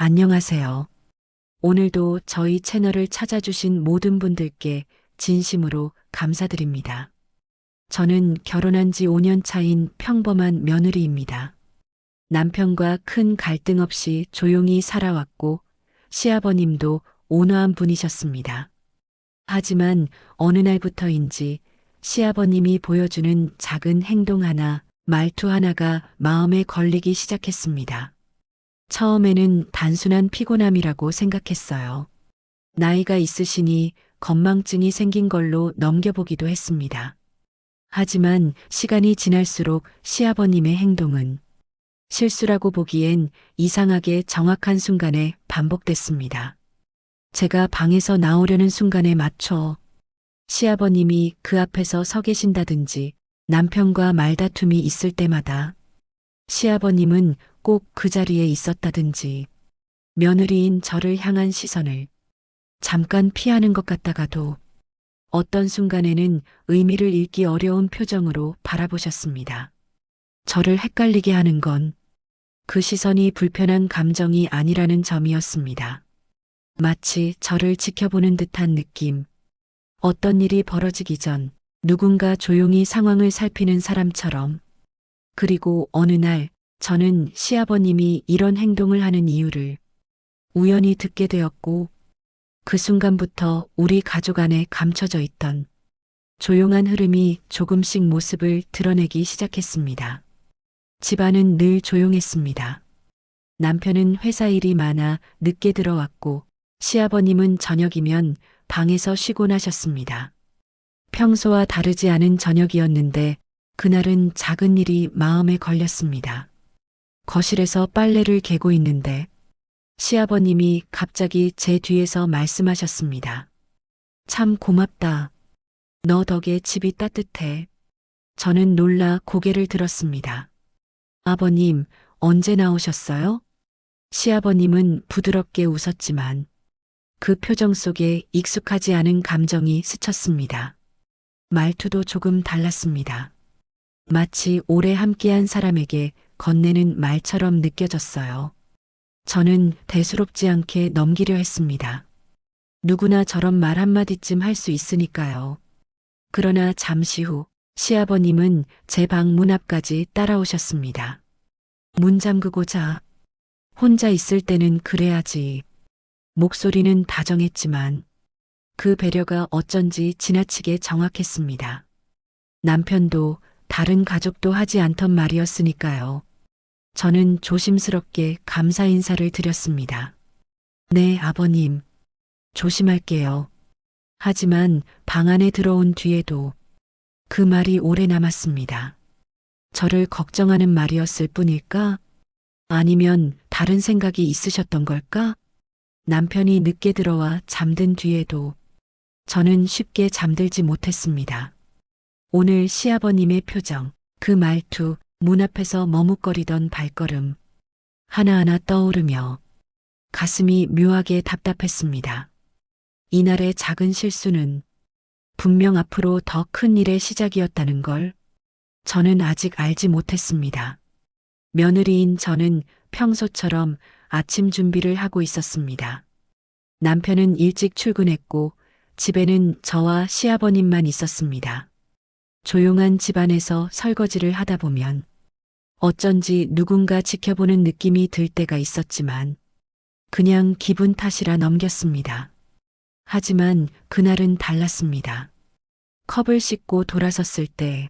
안녕하세요. 오늘도 저희 채널을 찾아주신 모든 분들께 진심으로 감사드립니다. 저는 결혼한 지 5년 차인 평범한 며느리입니다. 남편과 큰 갈등 없이 조용히 살아왔고 시아버님도 온화한 분이셨습니다. 하지만 어느 날부터인지 시아버님이 보여주는 작은 행동 하나, 말투 하나가 마음에 걸리기 시작했습니다. 처음에는 단순한 피곤함이라고 생각했어요. 나이가 있으시니 건망증이 생긴 걸로 넘겨보기도 했습니다. 하지만 시간이 지날수록 시아버님의 행동은 실수라고 보기엔 이상하게 정확한 순간에 반복됐습니다. 제가 방에서 나오려는 순간에 맞춰 시아버님이 그 앞에서 서 계신다든지 남편과 말다툼이 있을 때마다 시아버님은 꼭 그 자리에 있었다든지 며느리인 저를 향한 시선을 잠깐 피하는 것 같다가도 어떤 순간에는 의미를 읽기 어려운 표정으로 바라보셨습니다. 저를 헷갈리게 하는 건 그 시선이 불편한 감정이 아니라는 점이었습니다. 마치 저를 지켜보는 듯한 느낌. 어떤 일이 벌어지기 전 누군가 조용히 상황을 살피는 사람처럼. 그리고 어느 날 저는 시아버님이 이런 행동을 하는 이유를 우연히 듣게 되었고 그 순간부터 우리 가족 안에 감춰져 있던 조용한 흐름이 조금씩 모습을 드러내기 시작했습니다. 집안은 늘 조용했습니다. 남편은 회사 일이 많아 늦게 들어왔고 시아버님은 저녁이면 방에서 쉬곤 하셨습니다. 평소와 다르지 않은 저녁이었는데 그날은 작은 일이 마음에 걸렸습니다. 거실에서 빨래를 개고 있는데 시아버님이 갑자기 제 뒤에서 말씀하셨습니다. 참 고맙다. 너 덕에 집이 따뜻해. 저는 놀라 고개를 들었습니다. 아버님, 언제 나오셨어요? 시아버님은 부드럽게 웃었지만 그 표정 속에 익숙하지 않은 감정이 스쳤습니다. 말투도 조금 달랐습니다. 마치 오래 함께한 사람에게 건네는 말처럼 느껴졌어요. 저는 대수롭지 않게 넘기려 했습니다. 누구나 저런 말 한마디쯤 할 수 있으니까요. 그러나 잠시 후 시아버님은 제 방 문 앞까지 따라오셨습니다. 문 잠그고 자. 혼자 있을 때는 그래야지. 목소리는 다정했지만 그 배려가 어쩐지 지나치게 정확했습니다. 남편도 다른 가족도 하지 않던 말이었으니까요. 저는 조심스럽게 감사 인사를 드렸습니다. 네, 아버님. 조심할게요. 하지만 방 안에 들어온 뒤에도 그 말이 오래 남았습니다. 저를 걱정하는 말이었을 뿐일까? 아니면 다른 생각이 있으셨던 걸까? 남편이 늦게 들어와 잠든 뒤에도 저는 쉽게 잠들지 못했습니다. 오늘 시아버님의 표정, 그 말투, 문 앞에서 머뭇거리던 발걸음, 하나하나 떠오르며 가슴이 묘하게 답답했습니다. 이날의 작은 실수는 분명 앞으로 더 큰 일의 시작이었다는 걸 저는 아직 알지 못했습니다. 며느리인 저는 평소처럼 아침 준비를 하고 있었습니다. 남편은 일찍 출근했고 집에는 저와 시아버님만 있었습니다. 조용한 집안에서 설거지를 하다 보면 어쩐지 누군가 지켜보는 느낌이 들 때가 있었지만 그냥 기분 탓이라 넘겼습니다. 하지만 그날은 달랐습니다. 컵을 씻고 돌아섰을 때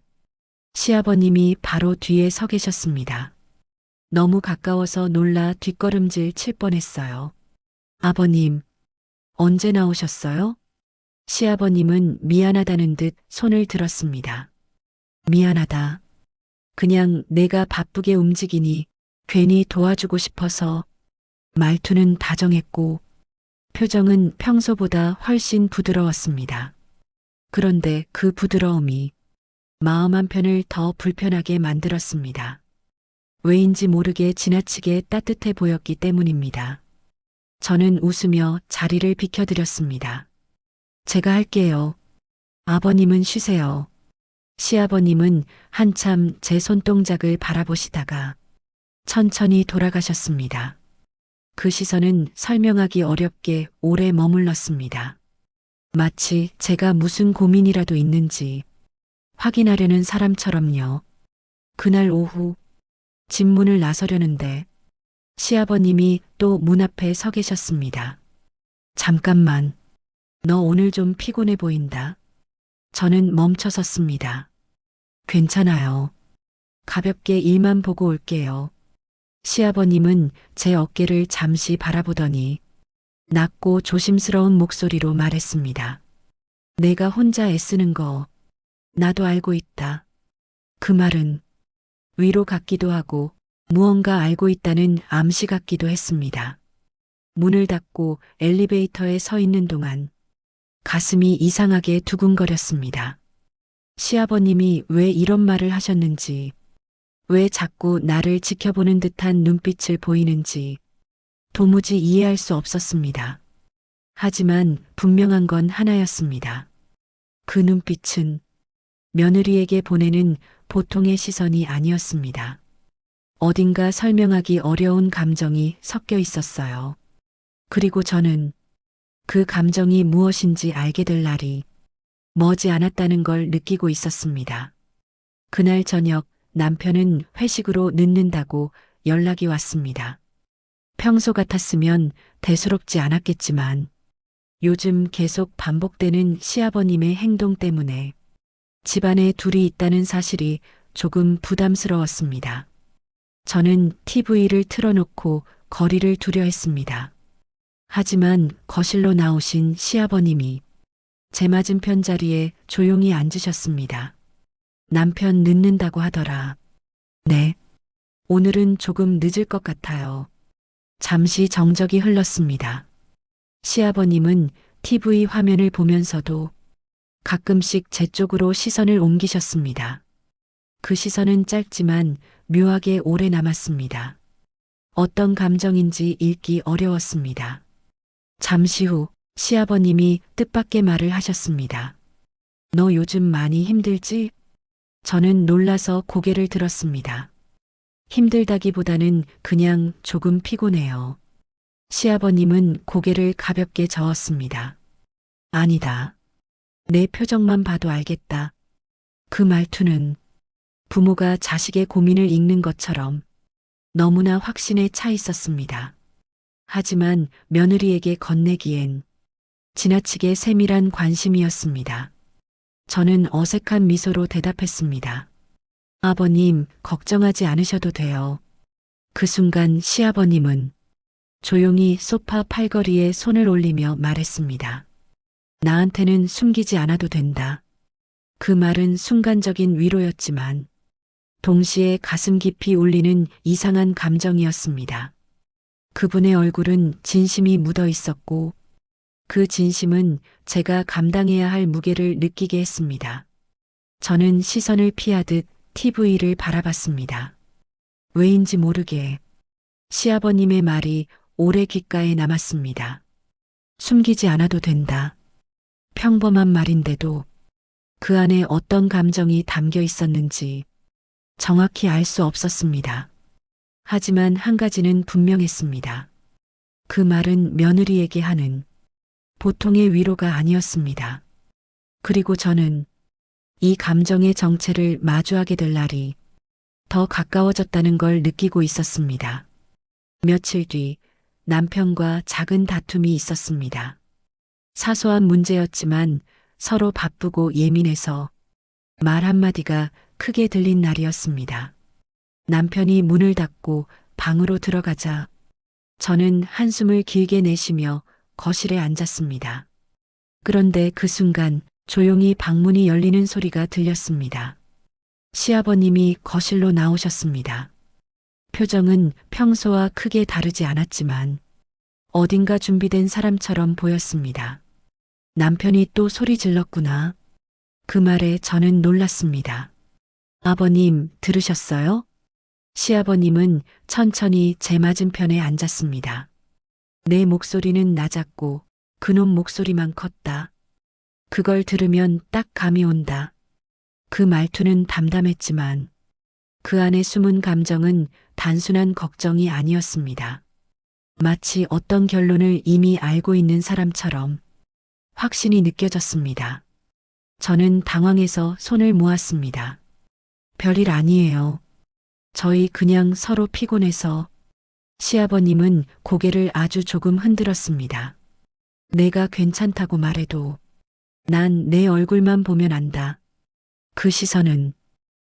시아버님이 바로 뒤에 서 계셨습니다. 너무 가까워서 놀라 뒷걸음질 칠 뻔했어요. 아버님, 언제 나오셨어요? 시아버님은 미안하다는 듯 손을 들었습니다. 미안하다. 그냥 내가 바쁘게 움직이니 괜히 도와주고 싶어서. 말투는 다정했고 표정은 평소보다 훨씬 부드러웠습니다. 그런데 그 부드러움이 마음 한편을 더 불편하게 만들었습니다. 왜인지 모르게 지나치게 따뜻해 보였기 때문입니다. 저는 웃으며 자리를 비켜드렸습니다. 제가 할게요. 아버님은 쉬세요. 시아버님은 한참 제 손동작을 바라보시다가 천천히 돌아가셨습니다. 그 시선은 설명하기 어렵게 오래 머물렀습니다. 마치 제가 무슨 고민이라도 있는지 확인하려는 사람처럼요. 그날 오후 집 문을 나서려는데 시아버님이 또 문 앞에 서 계셨습니다. 잠깐만, 너 오늘 좀 피곤해 보인다. 저는 멈춰섰습니다. 괜찮아요. 가볍게 일만 보고 올게요. 시아버님은 제 어깨를 잠시 바라보더니 낮고 조심스러운 목소리로 말했습니다. 내가 혼자 애쓰는 거 나도 알고 있다. 그 말은 위로 같기도 하고 무언가 알고 있다는 암시 같기도 했습니다. 문을 닫고 엘리베이터에 서 있는 동안 가슴이 이상하게 두근거렸습니다. 시아버님이 왜 이런 말을 하셨는지, 왜 자꾸 나를 지켜보는 듯한 눈빛을 보이는지 도무지 이해할 수 없었습니다. 하지만 분명한 건 하나였습니다. 그 눈빛은 며느리에게 보내는 보통의 시선이 아니었습니다. 어딘가 설명하기 어려운 감정이 섞여 있었어요. 그리고 저는 그 감정이 무엇인지 알게 될 날이 머지 않았다는 걸 느끼고 있었습니다. 그날 저녁 남편은 회식으로 늦는다고 연락이 왔습니다. 평소 같았으면 대수롭지 않았겠지만 요즘 계속 반복되는 시아버님의 행동 때문에 집안에 둘이 있다는 사실이 조금 부담스러웠습니다. 저는 TV를 틀어놓고 거리를 두려 했습니다. 하지만 거실로 나오신 시아버님이 제 맞은편 자리에 조용히 앉으셨습니다. 남편 늦는다고 하더라. 네. 오늘은 조금 늦을 것 같아요. 잠시 정적이 흘렀습니다. 시아버님은 TV 화면을 보면서도 가끔씩 제 쪽으로 시선을 옮기셨습니다. 그 시선은 짧지만 묘하게 오래 남았습니다. 어떤 감정인지 읽기 어려웠습니다. 잠시 후 시아버님이 뜻밖의 말을 하셨습니다. 너 요즘 많이 힘들지? 저는 놀라서 고개를 들었습니다. 힘들다기보다는 그냥 조금 피곤해요. 시아버님은 고개를 가볍게 저었습니다. 아니다. 내 표정만 봐도 알겠다. 그 말투는 부모가 자식의 고민을 읽는 것처럼 너무나 확신에 차 있었습니다. 하지만 며느리에게 건네기엔 지나치게 세밀한 관심이었습니다. 저는 어색한 미소로 대답했습니다. 아버님, 걱정하지 않으셔도 돼요. 그 순간 시아버님은 조용히 소파 팔걸이에 손을 올리며 말했습니다. 나한테는 숨기지 않아도 된다. 그 말은 순간적인 위로였지만 동시에 가슴 깊이 울리는 이상한 감정이었습니다. 그분의 얼굴은 진심이 묻어 있었고 그 진심은 제가 감당해야 할 무게를 느끼게 했습니다. 저는 시선을 피하듯 TV를 바라봤습니다. 왜인지 모르게 시아버님의 말이 오래 귓가에 남았습니다. 숨기지 않아도 된다. 평범한 말인데도 그 안에 어떤 감정이 담겨 있었는지 정확히 알 수 없었습니다. 하지만 한 가지는 분명했습니다. 그 말은 며느리에게 하는 보통의 위로가 아니었습니다. 그리고 저는 이 감정의 정체를 마주하게 될 날이 더 가까워졌다는 걸 느끼고 있었습니다. 며칠 뒤 남편과 작은 다툼이 있었습니다. 사소한 문제였지만 서로 바쁘고 예민해서 말 한마디가 크게 들린 날이었습니다. 남편이 문을 닫고 방으로 들어가자 저는 한숨을 길게 내쉬며 거실에 앉았습니다. 그런데 그 순간 조용히 방문이 열리는 소리가 들렸습니다. 시아버님이 거실로 나오셨습니다. 표정은 평소와 크게 다르지 않았지만 어딘가 준비된 사람처럼 보였습니다. 남편이 또 소리 질렀구나. 그 말에 저는 놀랐습니다. 아버님, 들으셨어요? 시아버님은 천천히 제 맞은편에 앉았습니다. 내 목소리는 낮았고 그놈 목소리만 컸다. 그걸 들으면 딱 감이 온다. 그 말투는 담담했지만 그 안에 숨은 감정은 단순한 걱정이 아니었습니다. 마치 어떤 결론을 이미 알고 있는 사람처럼 확신이 느껴졌습니다. 저는 당황해서 손을 모았습니다. 별일 아니에요. 저희 그냥 서로 피곤해서. 시아버님은 고개를 아주 조금 흔들었습니다. 내가 괜찮다고 말해도 난 내 얼굴만 보면 안다. 그 시선은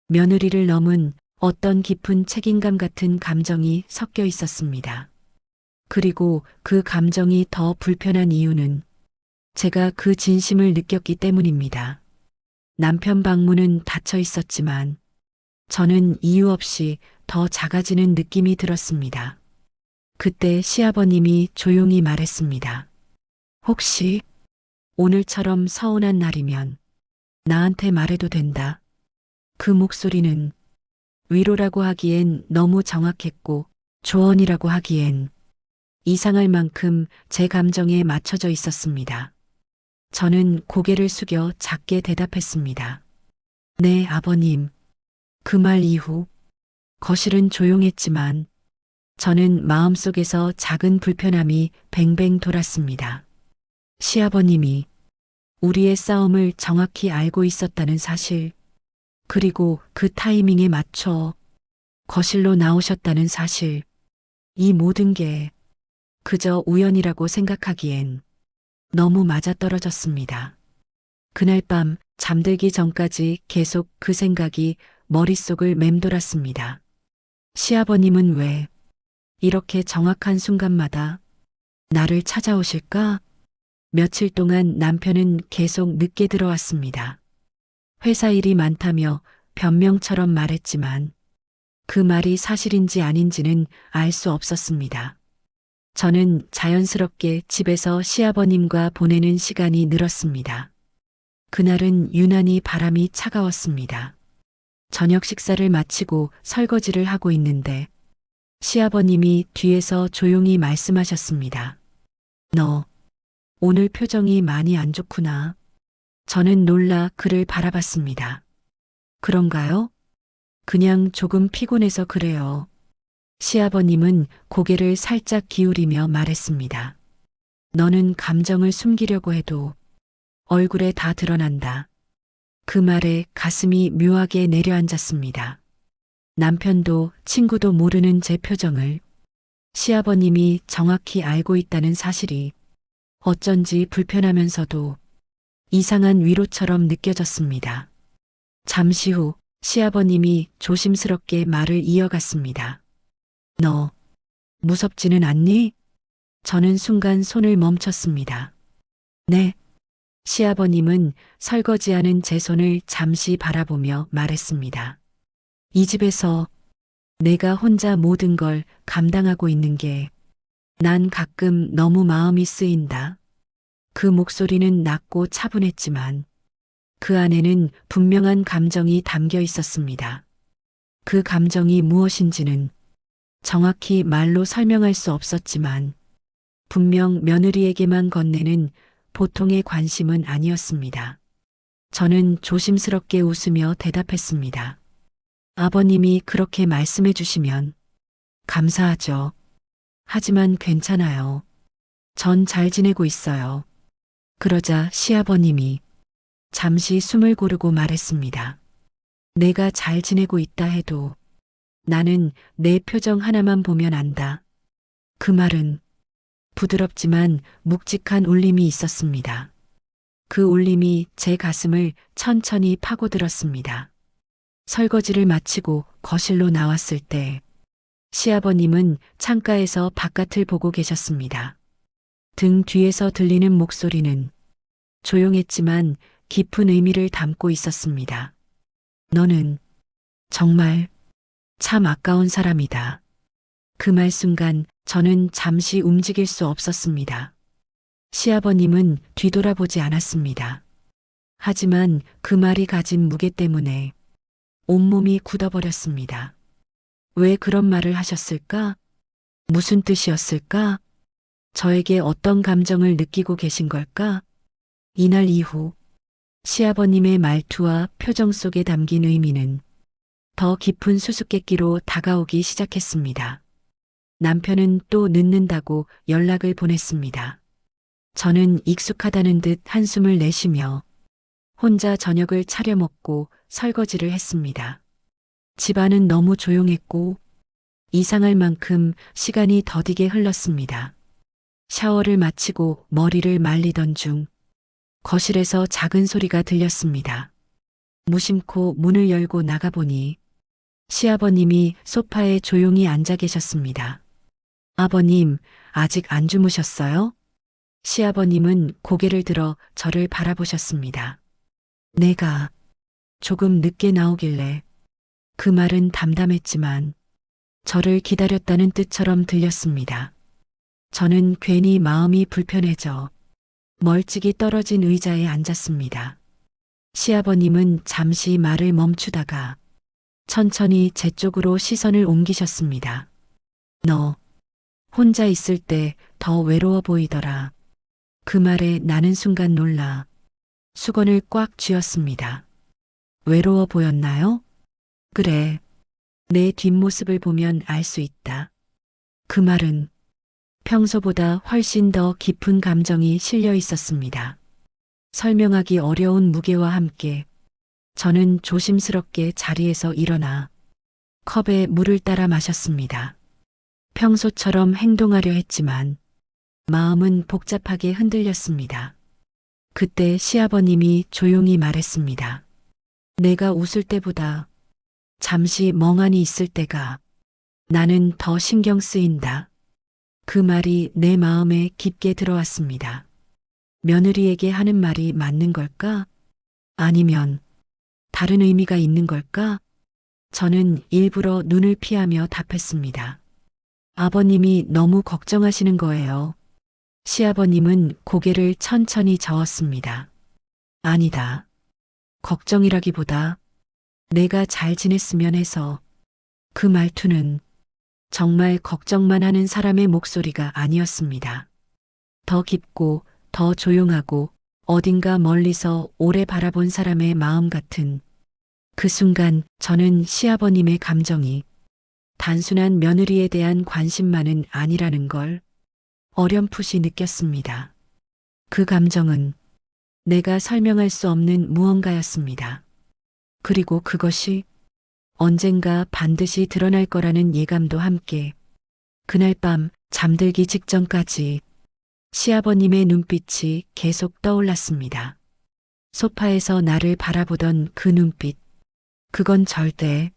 며느리를 넘은 어떤 깊은 책임감 같은 감정이 섞여 있었습니다. 그리고 그 감정이 더 불편한 이유는 제가 그 진심을 느꼈기 때문입니다. 남편 방문은 닫혀 있었지만 저는 이유 없이 더 작아지는 느낌이 들었습니다. 그때 시아버님이 조용히 말했습니다. 혹시 오늘처럼 서운한 날이면 나한테 말해도 된다. 그 목소리는 위로라고 하기엔 너무 정확했고 조언이라고 하기엔 이상할 만큼 제 감정에 맞춰져 있었습니다. 저는 고개를 숙여 작게 대답했습니다. 네, 아버님. 그 말 이후 거실은 조용했지만 저는 마음속에서 작은 불편함이 뱅뱅 돌았습니다. 시아버님이 우리의 싸움을 정확히 알고 있었다는 사실, 그리고 그 타이밍에 맞춰 거실로 나오셨다는 사실, 이 모든 게 그저 우연이라고 생각하기엔 너무 맞아떨어졌습니다. 그날 밤 잠들기 전까지 계속 그 생각이 머릿속을 맴돌았습니다. 시아버님은 왜 이렇게 정확한 순간마다 나를 찾아오실까? 며칠 동안 남편은 계속 늦게 들어왔습니다. 회사 일이 많다며 변명처럼 말했지만 그 말이 사실인지 아닌지는 알 수 없었습니다. 저는 자연스럽게 집에서 시아버님과 보내는 시간이 늘었습니다. 그날은 유난히 바람이 차가웠습니다. 저녁 식사를 마치고 설거지를 하고 있는데 시아버님이 뒤에서 조용히 말씀하셨습니다. 너 오늘 표정이 많이 안 좋구나. 저는 놀라 그를 바라봤습니다. 그런가요? 그냥 조금 피곤해서 그래요. 시아버님은 고개를 살짝 기울이며 말했습니다. 너는 감정을 숨기려고 해도 얼굴에 다 드러난다. 그 말에 가슴이 묘하게 내려앉았습니다. 남편도 친구도 모르는 제 표정을 시아버님이 정확히 알고 있다는 사실이 어쩐지 불편하면서도 이상한 위로처럼 느껴졌습니다. 잠시 후 시아버님이 조심스럽게 말을 이어갔습니다. 너 무섭지는 않니? 저는 순간 손을 멈췄습니다. 네. 시아버님은 설거지하는 제 손을 잠시 바라보며 말했습니다. 이 집에서 내가 혼자 모든 걸 감당하고 있는 게 난 가끔 너무 마음이 쓰인다. 그 목소리는 낮고 차분했지만 그 안에는 분명한 감정이 담겨 있었습니다. 그 감정이 무엇인지는 정확히 말로 설명할 수 없었지만 분명 며느리에게만 건네는 보통의 관심은 아니었습니다. 저는 조심스럽게 웃으며 대답했습니다. 아버님이 그렇게 말씀해 주시면 감사하죠. 하지만 괜찮아요. 전 잘 지내고 있어요. 그러자 시아버님이 잠시 숨을 고르고 말했습니다. 내가 잘 지내고 있다 해도 나는 내 표정 하나만 보면 안다. 그 말은 부드럽지만 묵직한 울림이 있었습니다. 그 울림이 제 가슴을 천천히 파고들었습니다. 설거지를 마치고 거실로 나왔을 때 시아버님은 창가에서 바깥을 보고 계셨습니다. 등 뒤에서 들리는 목소리는 조용했지만 깊은 의미를 담고 있었습니다. 너는 정말 참 아까운 사람이다. 그 말 순간 저는 잠시 움직일 수 없었습니다. 시아버님은 뒤돌아보지 않았습니다. 하지만 그 말이 가진 무게 때문에 온몸이 굳어버렸습니다. 왜 그런 말을 하셨을까? 무슨 뜻이었을까? 저에게 어떤 감정을 느끼고 계신 걸까? 이날 이후 시아버님의 말투와 표정 속에 담긴 의미는 더 깊은 수수께끼로 다가오기 시작했습니다. 남편은 또 늦는다고 연락을 보냈습니다. 저는 익숙하다는 듯 한숨을 내쉬며 혼자 저녁을 차려 먹고 설거지를 했습니다. 집안은 너무 조용했고 이상할 만큼 시간이 더디게 흘렀습니다. 샤워를 마치고 머리를 말리던 중 거실에서 작은 소리가 들렸습니다. 무심코 문을 열고 나가보니 시아버님이 소파에 조용히 앉아 계셨습니다. 아버님, 아직 안 주무셨어요? 시아버님은 고개를 들어 저를 바라보셨습니다. 내가 조금 늦게 나오길래 그 말은 담담했지만 저를 기다렸다는 뜻처럼 들렸습니다. 저는 괜히 마음이 불편해져 멀찍이 떨어진 의자에 앉았습니다. 시아버님은 잠시 말을 멈추다가 천천히 제 쪽으로 시선을 옮기셨습니다. 너 혼자 있을 때 더 외로워 보이더라. 그 말에 나는 순간 놀라 수건을 꽉 쥐었습니다. 외로워 보였나요? 그래. 내 뒷모습을 보면 알 수 있다. 그 말은 평소보다 훨씬 더 깊은 감정이 실려 있었습니다. 설명하기 어려운 무게와 함께 저는 조심스럽게 자리에서 일어나 컵에 물을 따라 마셨습니다. 평소처럼 행동하려 했지만 마음은 복잡하게 흔들렸습니다. 그때 시아버님이 조용히 말했습니다. 내가 웃을 때보다 잠시 멍하니 있을 때가 나는 더 신경 쓰인다. 그 말이 내 마음에 깊게 들어왔습니다. 며느리에게 하는 말이 맞는 걸까? 아니면 다른 의미가 있는 걸까? 저는 일부러 눈을 피하며 답했습니다. 아버님이 너무 걱정하시는 거예요. 시아버님은 고개를 천천히 저었습니다. 아니다. 걱정이라기보다 내가 잘 지냈으면 해서. 그 말투는 정말 걱정만 하는 사람의 목소리가 아니었습니다. 더 깊고 더 조용하고 어딘가 멀리서 오래 바라본 사람의 마음 같은. 그 순간 저는 시아버님의 감정이 단순한 며느리에 대한 관심만은 아니라는 걸 어렴풋이 느꼈습니다. 그 감정은 내가 설명할 수 없는 무언가였습니다. 그리고 그것이 언젠가 반드시 드러날 거라는 예감도 함께 그날 밤 잠들기 직전까지 시아버님의 눈빛이 계속 떠올랐습니다. 소파에서 나를 바라보던 그 눈빛, 그건 절대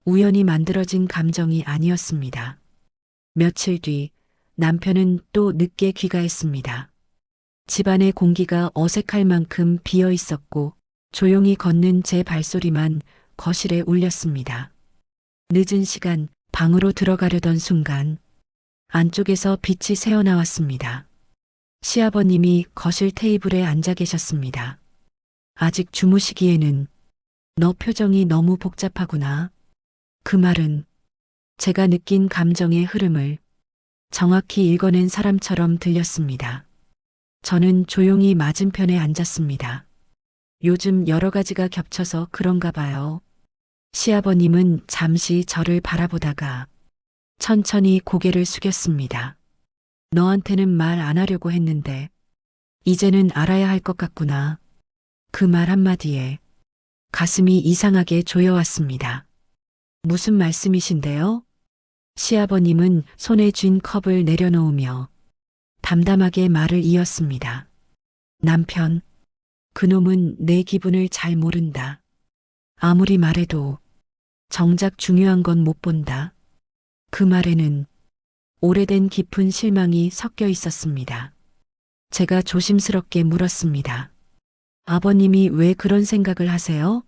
우연히 만들어진 감정이 아니었습니다. 며칠 뒤 남편은 또 늦게 귀가했습니다. 집안의 공기가 어색할 만큼 비어 있었고 조용히 걷는 제 발소리만 거실에 울렸습니다. 늦은 시간 방으로 들어가려던 순간 안쪽에서 빛이 새어나왔습니다. 시아버님이 거실 테이블에 앉아 계셨습니다. 아직 주무시기에는 너 표정이 너무 복잡하구나. 그 말은 제가 느낀 감정의 흐름을 정확히 읽어낸 사람처럼 들렸습니다. 저는 조용히 맞은편에 앉았습니다. 요즘 여러 가지가 겹쳐서 그런가 봐요. 시아버님은 잠시 저를 바라보다가 천천히 고개를 숙였습니다. 너한테는 말 안 하려고 했는데 이제는 알아야 할 것 같구나. 그 말 한마디에 가슴이 이상하게 조여왔습니다. 무슨 말씀이신데요? 시아버님은 손에 쥔 컵을 내려놓으며 담담하게 말을 이었습니다. 남편, 그놈은 내 기분을 잘 모른다. 아무리 말해도 정작 중요한 건 못 본다. 그 말에는 오래된 깊은 실망이 섞여 있었습니다. 제가 조심스럽게 물었습니다. 아버님이 왜 그런 생각을 하세요?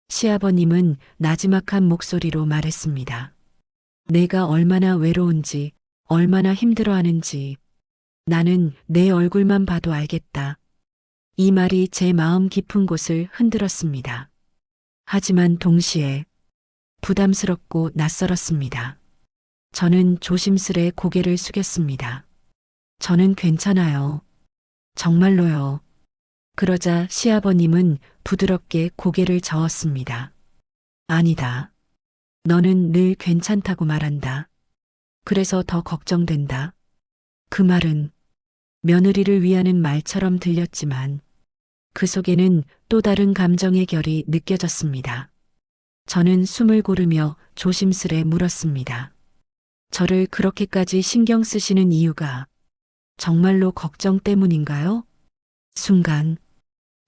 시아버님은 나지막한 목소리로 말했습니다. 내가 얼마나 외로운지, 얼마나 힘들어하는지 나는 내 얼굴만 봐도 알겠다. 이 말이 제 마음 깊은 곳을 흔들었습니다. 하지만 동시에 부담스럽고 낯설었습니다. 저는 조심스레 고개를 숙였습니다. 저는 괜찮아요. 정말로요. 그러자 시아버님은 부드럽게 고개를 저었습니다. 아니다. 너는 늘 괜찮다고 말한다. 그래서 더 걱정된다. 그 말은 며느리를 위하는 말처럼 들렸지만 그 속에는 또 다른 감정의 결이 느껴졌습니다. 저는 숨을 고르며 조심스레 물었습니다. 저를 그렇게까지 신경 쓰시는 이유가 정말로 걱정 때문인가요? 순간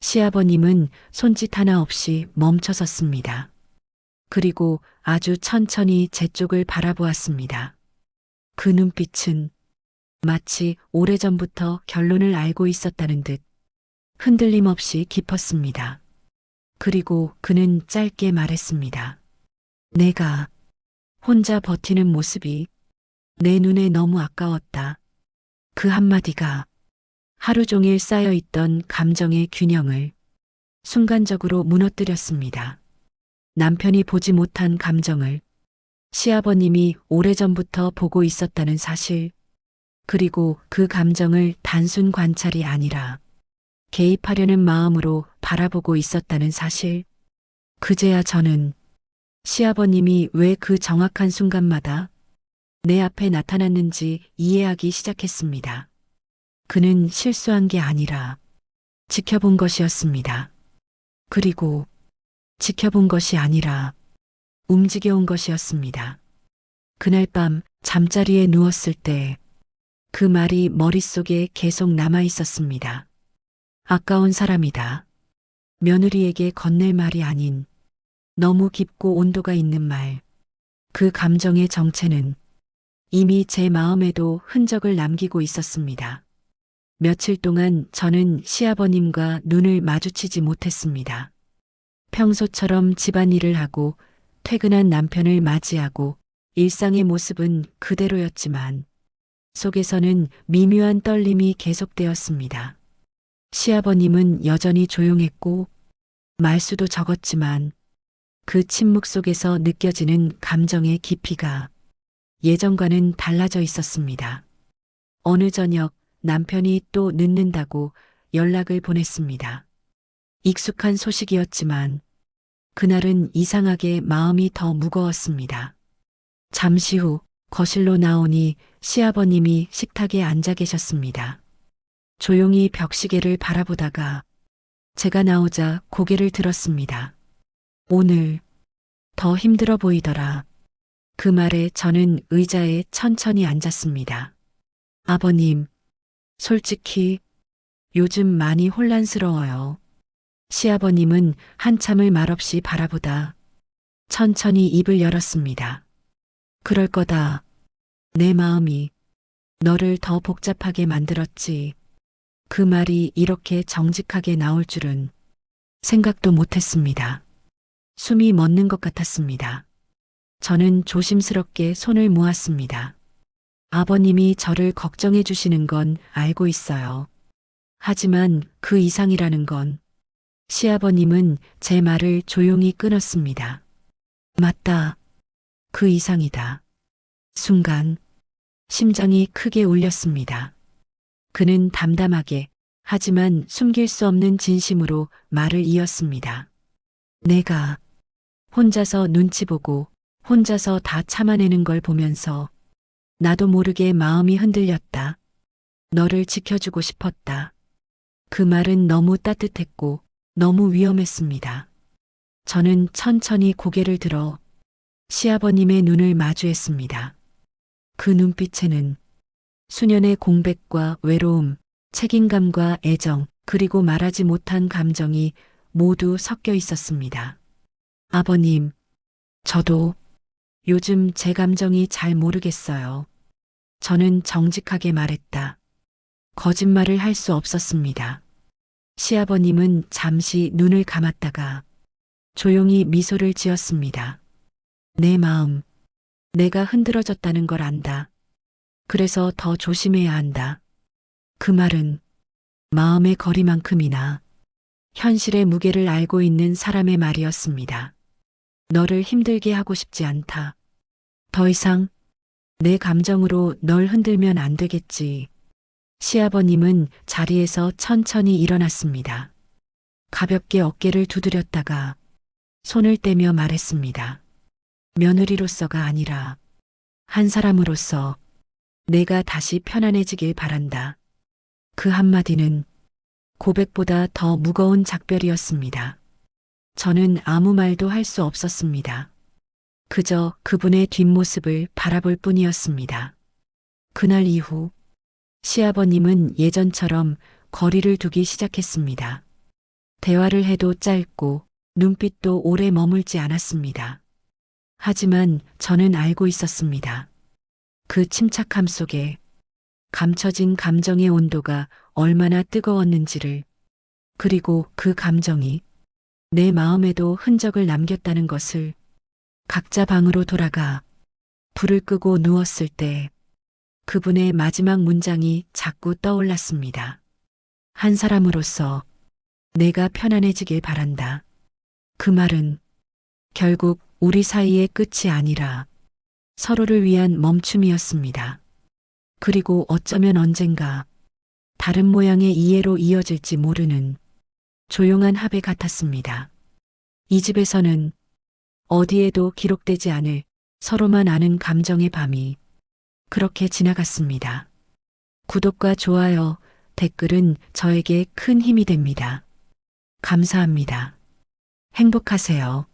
시아버님은 손짓 하나 없이 멈춰섰습니다. 그리고 아주 천천히 제 쪽을 바라보았습니다. 그 눈빛은 마치 오래전부터 결론을 알고 있었다는 듯 흔들림 없이 깊었습니다. 그리고 그는 짧게 말했습니다. 내가 혼자 버티는 모습이 내 눈에 너무 아까웠다. 그 한마디가 하루 종일 쌓여있던 감정의 균형을 순간적으로 무너뜨렸습니다. 남편이 보지 못한 감정을 시아버님이 오래전부터 보고 있었다는 사실, 그리고 그 감정을 단순 관찰이 아니라 개입하려는 마음으로 바라보고 있었다는 사실, 그제야 저는 시아버님이 왜 그 정확한 순간마다 내 앞에 나타났는지 이해하기 시작했습니다. 그는 실수한 게 아니라 지켜본 것이었습니다. 그리고 지켜본 것이 아니라 움직여온 것이었습니다. 그날 밤 잠자리에 누웠을 때 그 말이 머릿속에 계속 남아 있었습니다. 아까운 사람이다. 며느리에게 건넬 말이 아닌 너무 깊고 온도가 있는 말. 그 감정의 정체는 이미 제 마음에도 흔적을 남기고 있었습니다. 며칠 동안 저는 시아버님과 눈을 마주치지 못했습니다. 평소처럼 집안일을 하고 퇴근한 남편을 맞이하고 일상의 모습은 그대로였지만 속에서는 미묘한 떨림이 계속되었습니다. 시아버님은 여전히 조용했고 말수도 적었지만 그 침묵 속에서 느껴지는 감정의 깊이가 예전과는 달라져 있었습니다. 어느 저녁 남편이 또 늦는다고 연락을 보냈습니다. 익숙한 소식이었지만 그날은 이상하게 마음이 더 무거웠습니다. 잠시 후 거실로 나오니 시아버님이 식탁에 앉아 계셨습니다. 조용히 벽시계를 바라보다가 제가 나오자 고개를 들었습니다. 오늘 더 힘들어 보이더라. 그 말에 저는 의자에 천천히 앉았습니다. 아버님, 솔직히 요즘 많이 혼란스러워요. 시아버님은 한참을 말없이 바라보다 천천히 입을 열었습니다. 그럴 거다. 내 마음이 너를 더 복잡하게 만들었지. 그 말이 이렇게 정직하게 나올 줄은 생각도 못했습니다. 숨이 멎는 것 같았습니다. 저는 조심스럽게 손을 모았습니다. 아버님이 저를 걱정해 주시는 건 알고 있어요. 하지만 그 이상이라는 건 시아버님은 제 말을 조용히 끊었습니다. 맞다. 그 이상이다. 순간 심장이 크게 울렸습니다. 그는 담담하게 하지만 숨길 수 없는 진심으로 말을 이었습니다. 내가 혼자서 눈치 보고 혼자서 다 참아내는 걸 보면서 나도 모르게 마음이 흔들렸다. 너를 지켜주고 싶었다. 그 말은 너무 따뜻했고 너무 위험했습니다. 저는 천천히 고개를 들어 시아버님의 눈을 마주했습니다. 그 눈빛에는 수년의 공백과 외로움, 책임감과 애정, 그리고 말하지 못한 감정이 모두 섞여 있었습니다. 아버님, 저도 요즘 제 감정이 잘 모르겠어요. 저는 정직하게 말했다. 거짓말을 할 수 없었습니다. 시아버님은 잠시 눈을 감았다가 조용히 미소를 지었습니다. 내 마음, 내가 흔들어졌다는 걸 안다. 그래서 더 조심해야 한다. 그 말은 마음의 거리만큼이나 현실의 무게를 알고 있는 사람의 말이었습니다. 너를 힘들게 하고 싶지 않다. 더 이상 내 감정으로 널 흔들면 안 되겠지. 시아버님은 자리에서 천천히 일어났습니다. 가볍게 어깨를 두드렸다가 손을 떼며 말했습니다. 며느리로서가 아니라 한 사람으로서 내가 다시 편안해지길 바란다. 그 한마디는 고백보다 더 무거운 작별이었습니다. 저는 아무 말도 할 수 없었습니다. 그저 그분의 뒷모습을 바라볼 뿐이었습니다. 그날 이후 시아버님은 예전처럼 거리를 두기 시작했습니다. 대화를 해도 짧고 눈빛도 오래 머물지 않았습니다. 하지만 저는 알고 있었습니다. 그 침착함 속에 감춰진 감정의 온도가 얼마나 뜨거웠는지를, 그리고 그 감정이 내 마음에도 흔적을 남겼다는 것을. 각자 방으로 돌아가 불을 끄고 누웠을 때 그분의 마지막 문장이 자꾸 떠올랐습니다. 한 사람으로서 내가 편안해지길 바란다. 그 말은 결국 우리 사이의 끝이 아니라 서로를 위한 멈춤이었습니다. 그리고 어쩌면 언젠가 다른 모양의 이해로 이어질지 모르는 조용한 합의 같았습니다. 이 집에서는 어디에도 기록되지 않을 서로만 아는 감정의 밤이 그렇게 지나갔습니다. 구독과 좋아요, 댓글은 저에게 큰 힘이 됩니다. 감사합니다. 행복하세요.